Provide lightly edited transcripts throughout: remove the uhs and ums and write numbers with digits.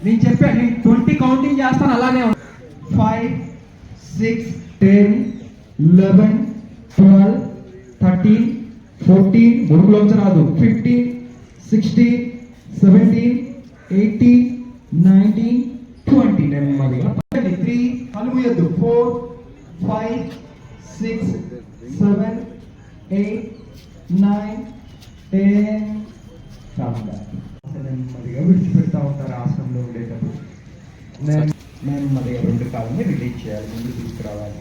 నేను చెప్పాను, నేను 20 కౌంటింగ్ చేస్తాను, అలానే 5 6 10 11 12 13 14 మురుగులోంచి రాదు 15 16 17 18 19 20 నెమ్మదిగా 3 కళ్ళు మూయొద్దు 4 5 6 7 8 9 10 నెమ్మదిగా విడిచిపెడతా ఉంటారు ఆసనంలో ఉండేటప్పుడు. నెమ్మదిగా 2 కాళ్ళని రిలీజ్ చేయాలి, ముందు తీసుకురావాలి.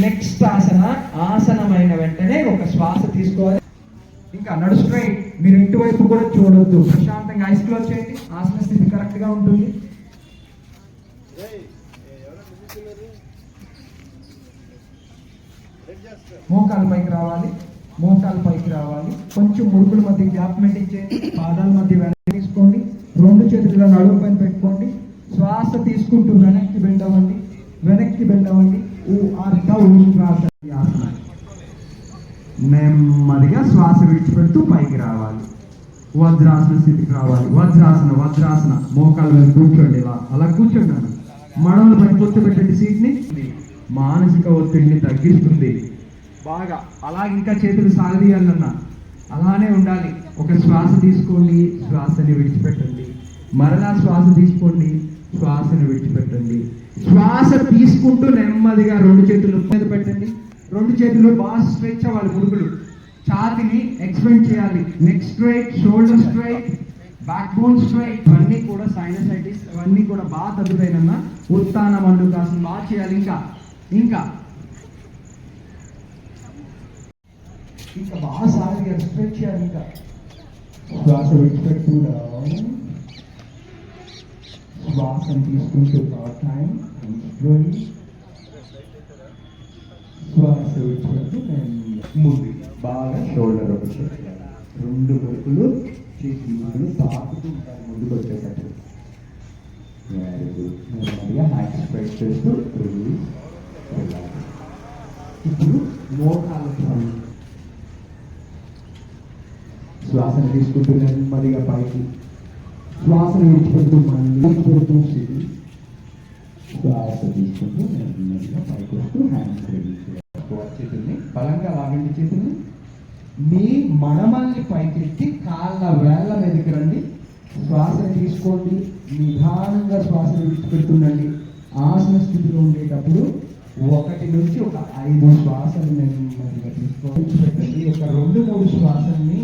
నెక్స్ట్ ఆసనమైన వెంటనే ఒక శ్వాస తీసుకోవాలి. ఇంకా నడు స్ట్రైట్, మీరు ఎటువైపు కూడా చూడొద్దు, ప్రశాంతంగా ఐస్ క్లోజ్ చేయండి. ఆసన స్థితి కరెక్ట్ గా ఉంటుంది. మోకాలు పైకి రావాలి, మోకాలు పైకి రావాలి. కొంచెం ముడుకుల మధ్య గ్యాప్ మెయింటైన్ చేయండి. పాదాల మధ్య వెనక్కి తీసుకోండి. 2 చేతుల నడుము పైన పెట్టుకోండి. శ్వాస తీసుకుంటూ వెనక్కి బెండ్ అవ్వండి, వెనక్కి బెండ్ అవ్వండి. నెమ్మదిగా శ్వాస విడిచిపెడుతూ పైకి రావాలి. వజ్రాసన స్థితికి రావాలి. వజ్రాసన మోకాళ్ళ మీద కూర్చోండి. అలా కూర్చోండి. మడమలు పైకి కూర్చోబెట్టండి. సీట్ని మానసిక ఒత్తిడిని తగ్గిస్తుంది బాగా. అలా ఇంకా చేతులు సాగదీయాలన్నా అలానే ఉండాలి. ఒక శ్వాస తీసుకోండి, శ్వాసని విడిచిపెట్టండి. మరలా శ్వాస తీసుకోండి, శ్వాసను విడిచిపెట్టండి. శ్వాస తీసుకుంటూ నెమ్మదిగా 2 చేతులు మీద పెట్టండి. 2 చేతులు బాగా స్ట్రెచ్ అవ్వాలి. ముడుకులు ఛాతీని ఎక్స్పెండ్ చేయాలి. Neck straight, shoulder straight, back bone straight. ఇవన్నీ కూడా సైనసైటిస్, ఇవన్నీ కూడా బాగా తగ్గుతాయినన్నా. ఉత్తాన మండుకాసన బాగా చేయాలి. ఇంకా బాగా సాగిగా స్ట్రెచ్ చేయాలి. ఇంకా శ్వాస విడిచిపెట్టు, శ్వాసను తీసుకుంటూ టైం శ్వాస విడిచిపెట్టు. ముందు బాగా షోల్డర్ ఒకటి, 2 ముడుకులు చేతి ముడుకులు తాకుతూ ఉంటారు ముందుకు వచ్చేటట్టు. నెమ్మదిగా హ్యాండ్ స్ప్రెడ్ చేస్తూ ఇప్పుడు మోకాళ్ళ శ్వాసను తీసుకుంటూ నెమ్మదిగా పైకి, శ్వాసను విడిచిపెడుతూ విడిచిపెడుతూ శ్వాస తీసుకుంటూ నెమ్మదిగా పైకి వస్తూ హ్యాండ్స్ రిలీజ్ చేయాలి. చేతుల్ని బలంగా లాగండి. చేతుల్ని మీ మడమల్ని పైకెత్తి కాళ్ళ వేళ్ళ మీదకి రండి. శ్వాస తీసుకోండి, నిదానంగా శ్వాసను విడిచిపెడుతుండండి. ఆసన స్థితిలో ఉండేటప్పుడు 1 నుంచి 5 శ్వాసలు నెమ్మదిగా తీసుకోండి. పెట్టండి. ఒక 2-3 శ్వాసల్ని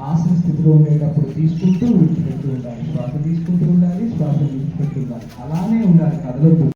ఆసన స్థితిలో ఉండేటప్పుడు తీసుకుంటూ విడిచిపెడుతూ ఉండాలి. శ్వాస తీసుకుంటూ ఉండాలి, శ్వాస విడిచిపెడుతూ ఉండాలి. అలానే ఉండాలి, కదలొద్దు.